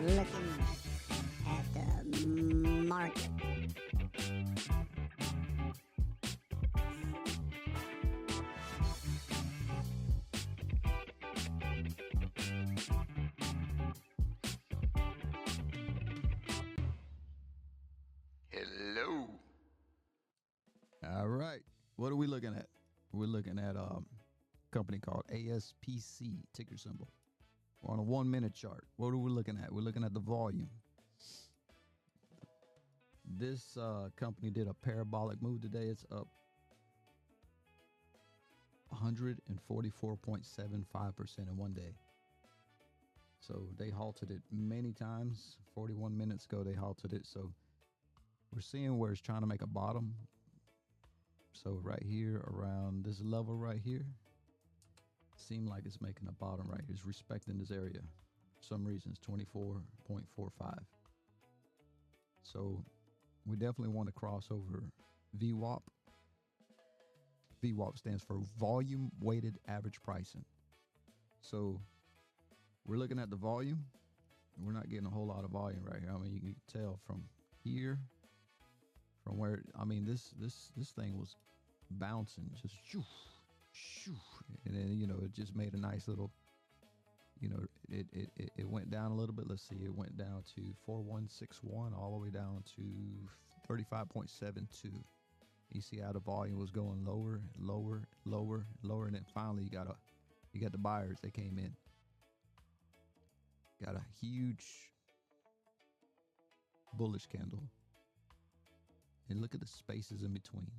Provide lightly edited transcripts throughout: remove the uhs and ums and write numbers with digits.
looking at the market. Hello. All right. What are we looking at? We're looking at a company called ASPC, ticker symbol. We're on a 1 minute chart. What are we looking at? We're looking at the volume. This company did a parabolic move today. It's up 144.75% in 1 day. So they halted it many times. 41 minutes ago, they halted it. So we're seeing where it's trying to make a bottom. So right here around this level right here, seemed like it's making a bottom right here. It's respecting this area. For some reason, it's 24.45. So we definitely want to cross over VWAP. VWAP stands for volume weighted average pricing. So we're looking at the volume. We're not getting a whole lot of volume right here. I mean, you can tell from here, from where, I mean, this thing was bouncing, just shoo, shoo. And then, you know, it just made a nice little, you know, it went down a little bit. Let's see, it went down to 4161 all the way down to 35.72. You see how the volume was going lower, lower, lower, lower, and then finally you got the buyers. They came in, got a huge bullish candle, and look at the spaces in between.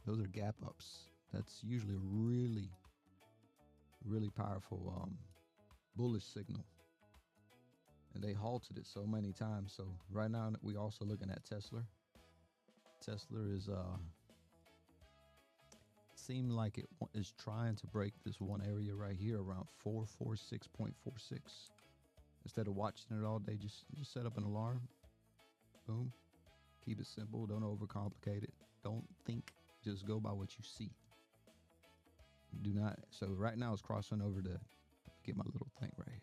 Those are gap ups. That's usually a really, really powerful bullish signal. And they halted it so many times. So right now we also looking at Tesla. Tesla is seemed like it is trying to break this one area right here around 446.46. Instead of watching it all day, just set up an alarm. Boom. Keep it simple. Don't overcomplicate it. Don't think. Just go by what you see. Do not. So right now it's crossing over to get my little thing right here.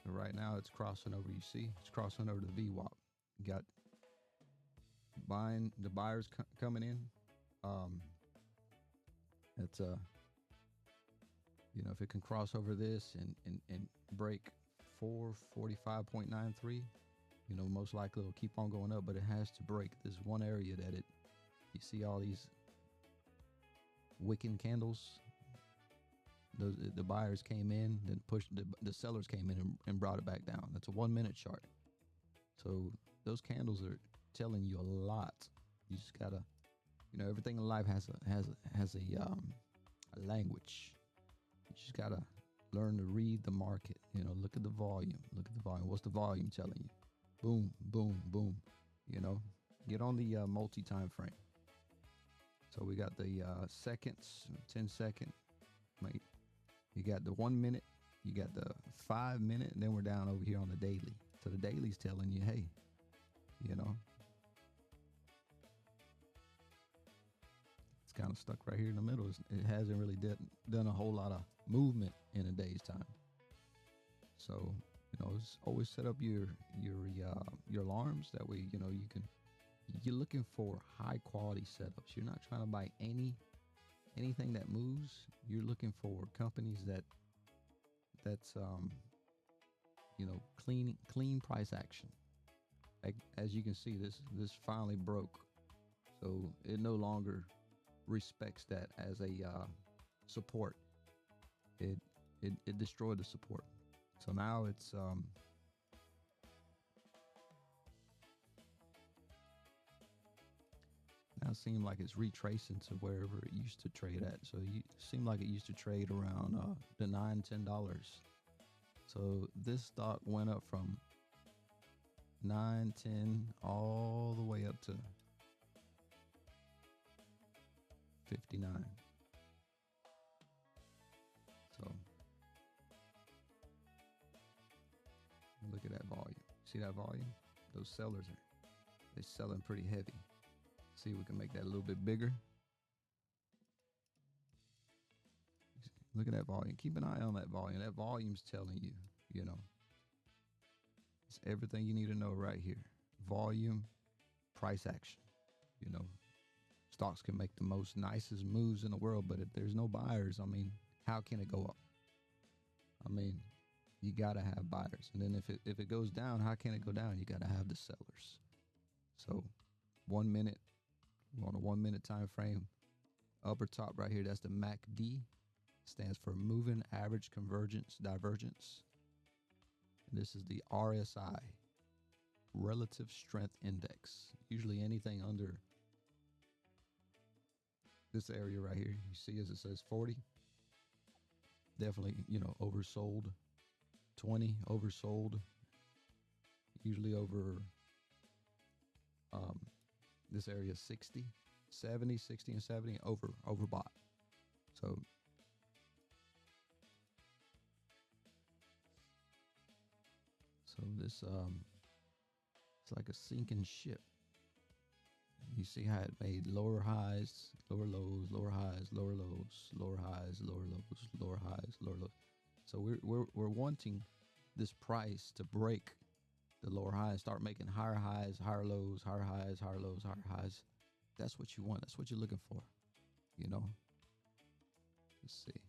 So right now it's crossing over. You see, it's crossing over to the VWAP. You got buying, the buyers coming in. It's you know, if it can cross over this and break 445.93, you know, most likely it'll keep on going up, but it has to break this one area that you see all these wicking candles. The buyers came in, then pushed, the sellers came in and brought it back down. That's a 1 minute chart. So those candles are telling you a lot. You just gotta, you know, everything in life has a language. You just gotta learn to read the market. You know, look at the volume. Look at the volume. What's the volume telling you? Boom, boom, boom. You know, get on the multi-time frame. So we got the seconds, 10 second. You got the 1 minute. You got the 5 minute, and then we're down over here on the daily. So the daily's telling you, hey, you know, it's kind of stuck right here in the middle. It hasn't really done a whole lot of movement in a day's time. So, you know, always set up your alarms. That way, you know, you're looking for high quality setups. You're not trying to buy anything that moves. You're looking for companies that's you know, clean price action. As you can see, this finally broke, so it no longer respects that as a support. It destroyed the support. So now it's now it seems like it's retracing to wherever it used to trade at. So it seemed like it used to trade around the $9-10. So this stock went up from 9-10 all the way up to 59. So look at that volume. See that volume? Those sellers they're selling pretty heavy. See if we can make that a little bit bigger. Look at that volume. Keep an eye on that volume. That volume's telling you, you know, it's everything you need to know right here. Volume, price action. You know, stocks can make the most nicest moves in the world, but if there's no buyers, I mean, how can it go up? I mean, you gotta have buyers, and then if it goes down, how can it go down? You gotta have the sellers. So, 1 minute, we're on a 1 minute time frame. Upper top right here, that's the MACD, stands for Moving Average Convergence Divergence. And this is the RSI, Relative Strength Index. Usually anything under this area right here, you see as it says 40, definitely, you know, oversold. 20, oversold. Usually over this area 60, 70, 60 and 70, overbought. So this it's like a sinking ship. You see how it made lower highs, lower lows, lower highs, lower lows, lower highs, lower lows, lower highs, lower lows. So we're wanting this price to break the lower highs, start making higher highs, higher lows, higher highs, higher lows, higher highs. That's what you want. That's what you're looking for. You know. Let's see.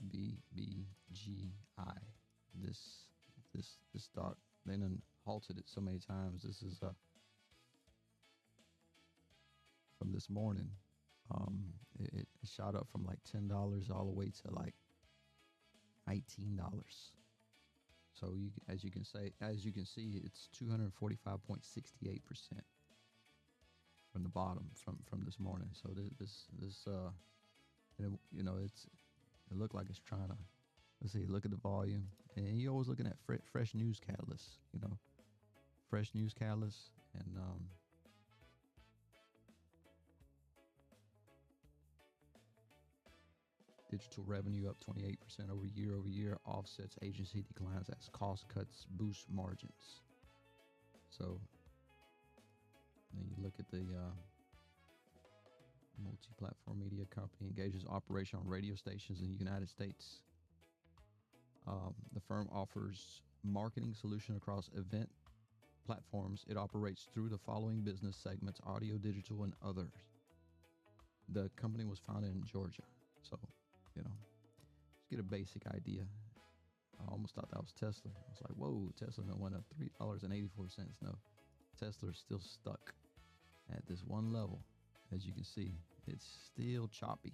BBGI. This stock, they done halted it so many times. This is from this morning. It shot up from like $10 all the way to like $19. So as you can see, it's 245.68% from the bottom from this morning. So you know, it looked like it's trying to, let's see, look at the volume. And you're always looking at fresh news catalysts, you know, fresh news catalysts. And digital revenue up 28% over year, offsets agency declines as cost cuts boost margins. So then you look at the multi-platform media company engages operation on radio stations in the United States. The firm offers marketing solution across event platforms. It operates through the following business segments: audio, digital, and others. The company was founded in Georgia. So, you know, just get a basic idea. I almost thought that was Tesla. I was like, whoa, Tesla went up $3.84. No, Tesla's still stuck at this one level. As you can see, it's still choppy.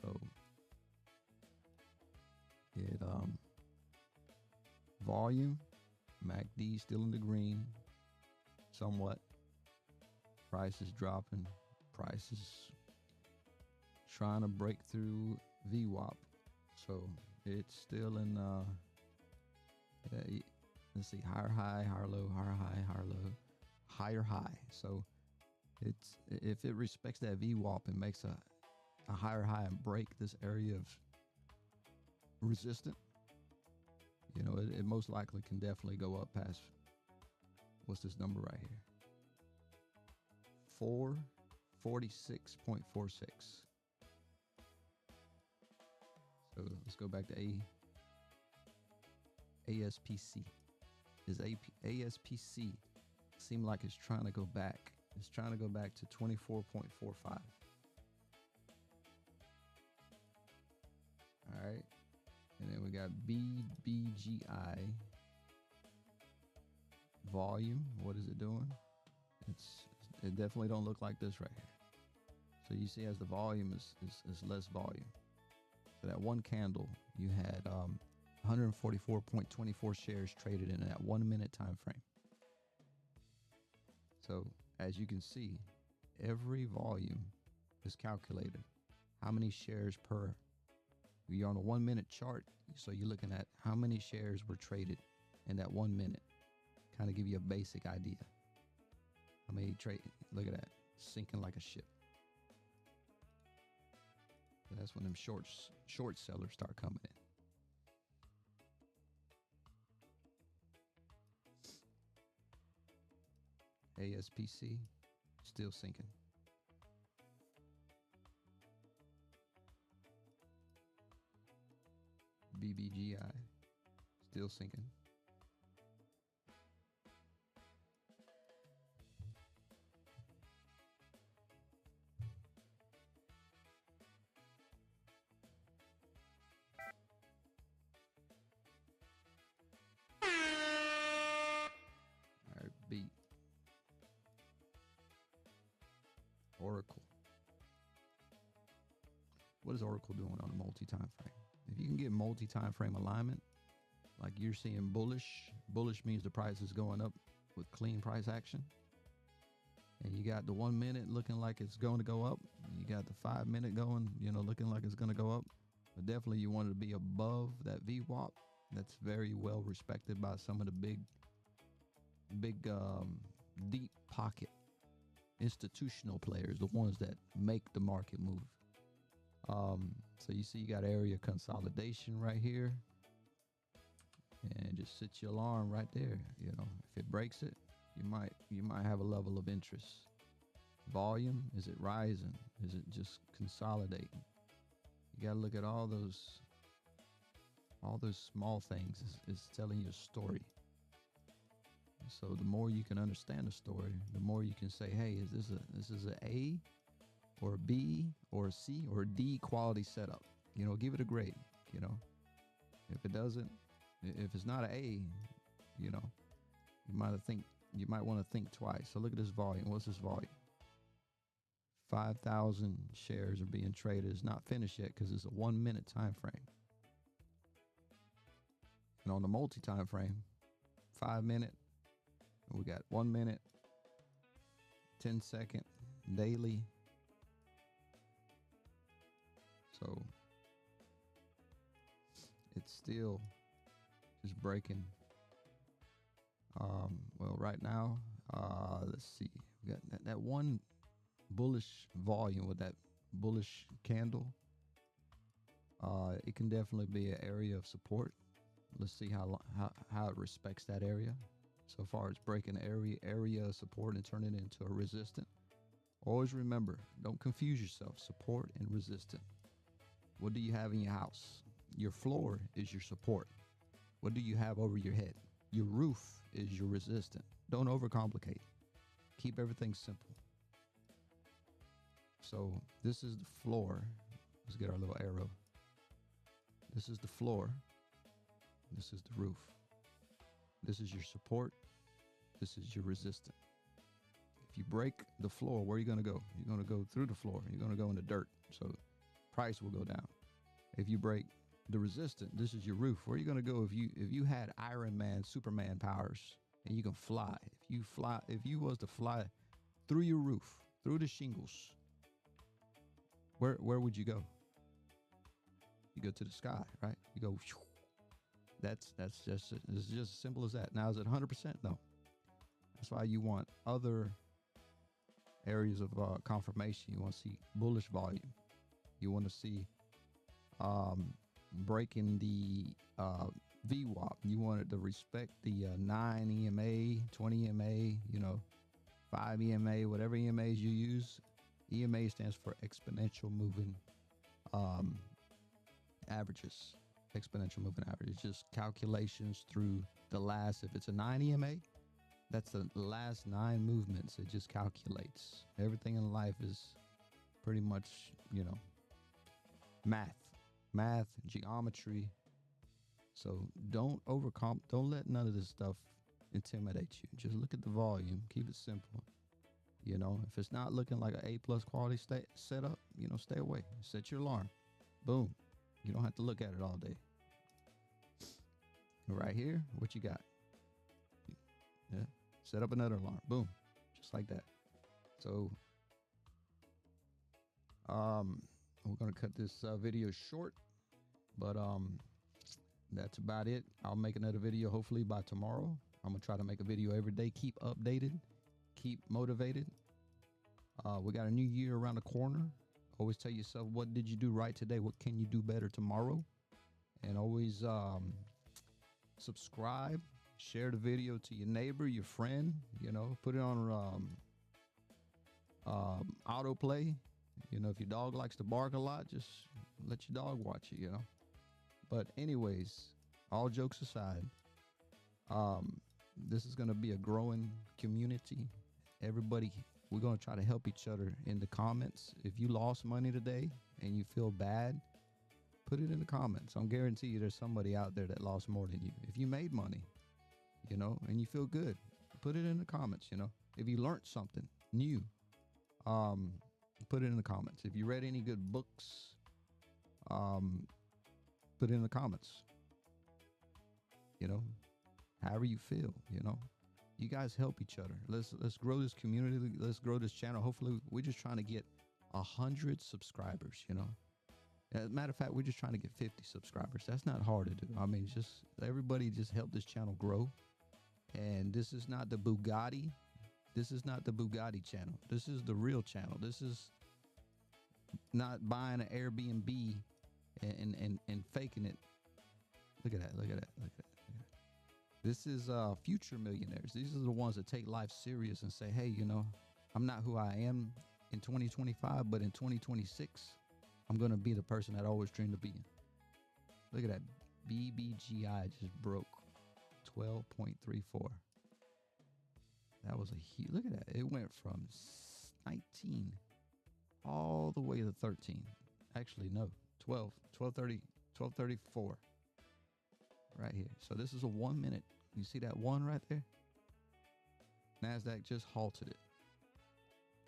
So it volume, MACD still in the green somewhat. Price is dropping. Price is trying to break through VWAP. So it's still in let's see, higher high, higher low, higher high, higher low, higher high. So it's, if it respects that VWAP and makes a higher high and break this area of resistance, you know, it most likely can definitely go up past, what's this number right here? 446.46. So let's go back to ASPC. Is ASPC seem like it's trying to go back? It's trying to go back to 24.45. All right. And then we got BBGI. Volume. What is it doing? It definitely don't look like this right here. So you see, as the volume is less volume. So that one candle, you had 144.24 shares traded in that 1 minute time frame. So as you can see, every volume is calculated. How many shares per? You're on a 1 minute chart, so you're looking at how many shares were traded in that 1 minute. Kind of give you a basic idea. How many trade? Look at that, sinking like a ship. That's when them short sellers start coming in. ASPC still sinking. BBGI still sinking. All right, beat. Oracle. What is Oracle doing on a multi-time frame? If you can get multi-time frame alignment, like you're seeing bullish means the price is going up with clean price action. And you got the 1 minute looking like it's going to go up. You got the 5 minute going, looking like it's going to go up. But definitely you want it to be above that VWAP. That's very well respected by some of the big deep pocket institutional players, the ones that make the market move. So you see you got area consolidation right here, and just set your alarm right there. If it breaks it, you might have a level of interest. Volume, is it rising? Is it just consolidating? You got to look at all those small things. Is telling you a story. So the more you can understand the story, the more you can say, hey, this is a A or a B or a C or a D quality setup. Give it a grade. If it doesn't, if it's not an A, you might want to think twice. So look at this volume. What's this volume? 5,000 shares are being traded. It's not finished yet because it's a 1 minute time frame. And on the multi time frame, 5 minute, we got 1 minute, 10 second, daily. So it's still just breaking. Well, right now, let's see. We got that one bullish volume with that bullish candle. It can definitely be an area of support. Let's see how it respects that area. So far, it's breaking area of support and turning it into a resistant. Always remember, don't confuse yourself. Support and resistant. What do you have in your house? Your floor is your support. What do you have over your head? Your roof is your resistant. Don't overcomplicate. Keep everything simple. So this is the floor. Let's get our little arrow. This is the floor. This is the roof. This is your support. This is your resistant. If you break the floor, where are you going to go? You're going to go through the floor. You're going to go in the dirt. So price will go down. If you break the resistant, this is your roof. Where are you going to go if you had Iron Man, Superman powers, and you can fly? If you was to fly through your roof, through the shingles, where would you go? You go to the sky, right? You go. It's just as simple as that. Now, is it 100%? No. That's why you want other areas of confirmation. You want to see bullish volume. You want to see breaking the VWAP. You want it to respect the 9 EMA, 20 EMA, 5 EMA, whatever EMAs you use. EMA stands for exponential moving averages. Exponential moving average. It's just calculations through the last. If it's a 9 EMA, that's the last 9 movements. It just calculates. Everything in life is pretty much, math, geometry. So don't let none of this stuff intimidate you. Just look at the volume. Keep it simple. If it's not looking like an A+ quality setup, stay away. Set your alarm. Boom. You don't have to look at it all day. Right here, what you got? Yeah. Set up another alarm. Boom. Just like that. So, we're going to cut this video short, but that's about it. I'll make another video hopefully by tomorrow. I'm going to try to make a video every day. Keep updated. Keep motivated. We got a new year around the corner. Always tell yourself, what did you do right today? What can you do better tomorrow? And always subscribe, share the video to your neighbor, your friend, put it on autoplay. If your dog likes to bark a lot, just let your dog watch it, But anyways, all jokes aside, this is going to be a growing community. Everybody, we're going to try to help each other in the comments. If you lost money today and you feel bad, put it in the comments. I'm guarantee you there's somebody out there that lost more than you. If you made money, and you feel good, put it in the comments, If you learned something new, put it in the comments. If you read any good books, put it in the comments. However you feel, you guys help each other. Let's grow this community. Let's grow this channel. Hopefully, we're just trying to get 100 subscribers. As a matter of fact, we're just trying to get 50 subscribers. That's not hard to do. I mean, just everybody just help this channel grow. And this is not the Bugatti. This is not the Bugatti channel. This is the real channel. This is not buying an Airbnb and faking it. Look at that. Look at that. Look at that. This is future millionaires. These are the ones that take life serious and say, hey, I'm not who I am in 2025, but in 2026, I'm going to be the person that I always dreamed of being. Look at that. BBGI just broke 12.34. That was a huge, look at that. It went from 19 all the way to 13. Actually, no, 12:34 right here. So this is a 1 minute. You see that one right there? NASDAQ just halted it.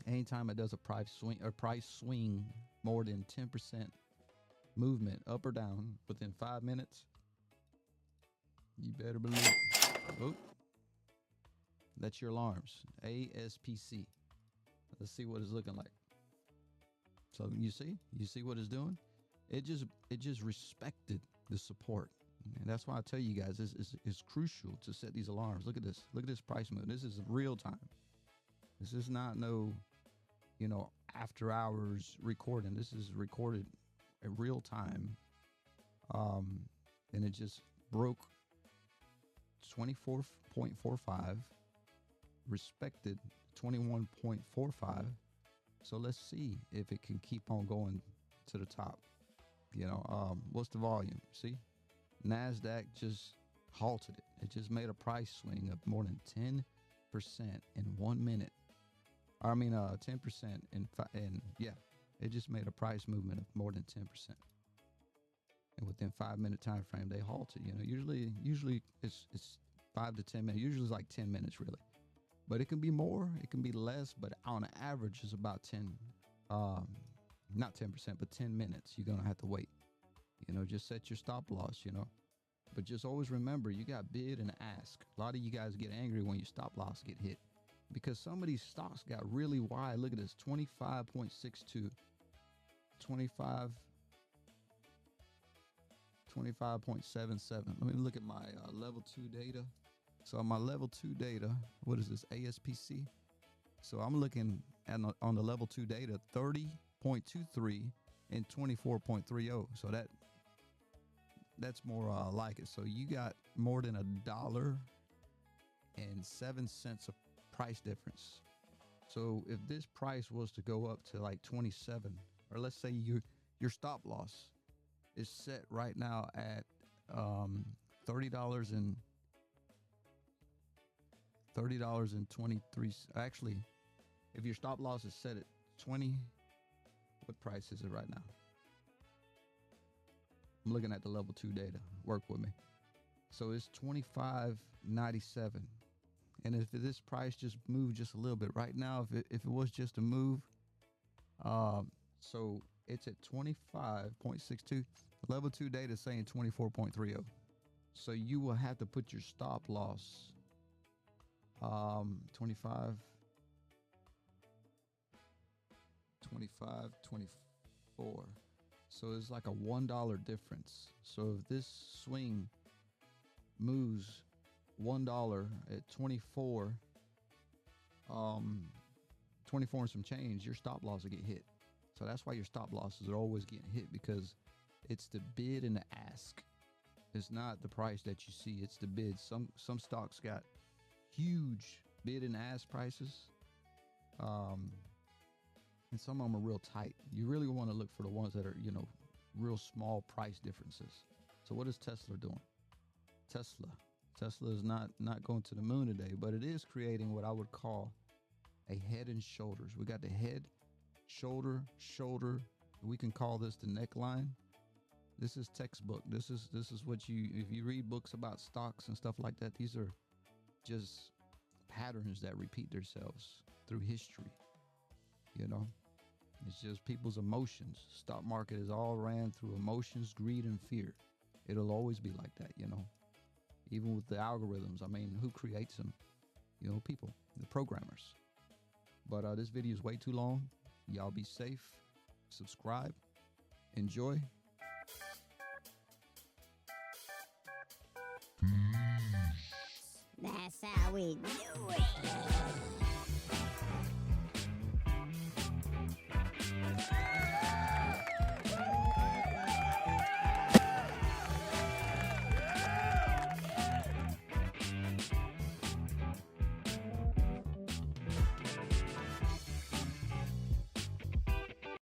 Anytime it does a price swing more than 10% movement up or down within 5 minutes, you better believe it. Oh, that's your alarms. ASPC. Let's see what it's looking like. So you see what it's doing? It just respected the support. And that's why I tell you guys, it's crucial to set these alarms. Look at this. Look at this price move. This is real time. This is not no, after hours recording. This is recorded in real time. And it just broke 24.45, respected 21.45. So let's see if it can keep on going to the top. What's the volume? See? NASDAQ just halted it. It just made a price swing of more than 10% in 1 minute. 10% it just made a price movement of more than 10%. And within 5 minute time frame, they halted. Usually it's 5 to 10 minutes. Usually it's like 10 minutes really. But it can be more, it can be less, but on average it's about 10, not 10%, but 10 minutes. You're gonna have to wait. Just set your stop loss, But just always remember, you got bid and ask. A lot of you guys get angry when your stop loss get hit because some of these stocks got really wide. Look at this, 25.62, 25.77. Let me look at my level 2 data. So my level 2 data, what is this, ASPC? So I'm looking at on the level 2 data, 30.23 and 24.30. So that's more like it. So you got more than $1.07 of price difference. So if this price was to go up to like 27, or let's say your stop loss is set right now at $30.23. Actually, if your stop loss is set at 20, what price is it right now? I'm looking at the level 2 data. Work with me. So it's 25.97. And if this price just moved just a little bit right now, if it was just a move, so it's at 25.62. Level 2 data is saying 24.30. So you will have to put your stop loss 24. So it's like a $1 difference. So if this swing moves $1 at 24, 24 and some change, your stop loss will get hit. So that's why your stop losses are always getting hit, because it's the bid and the ask. It's not the price that you see, it's the bid. Some stocks got huge bid and ask prices. And some of them are real tight. You really want to look for the ones that are, real small price differences. So what is Tesla doing? Tesla is not going to the moon today, but it is creating what I would call a head and shoulders. We got the head, shoulder. We can call this the neckline. This is textbook. This is what if you read books about stocks and stuff like that, these are just patterns that repeat themselves through history. It's just people's emotions. Stock market is all ran through emotions, greed, and fear. It'll always be like that, even with the algorithms. I mean, who creates them? People, the programmers. But this video is way too long. Y'all be safe. Subscribe. Enjoy. That's how we do it.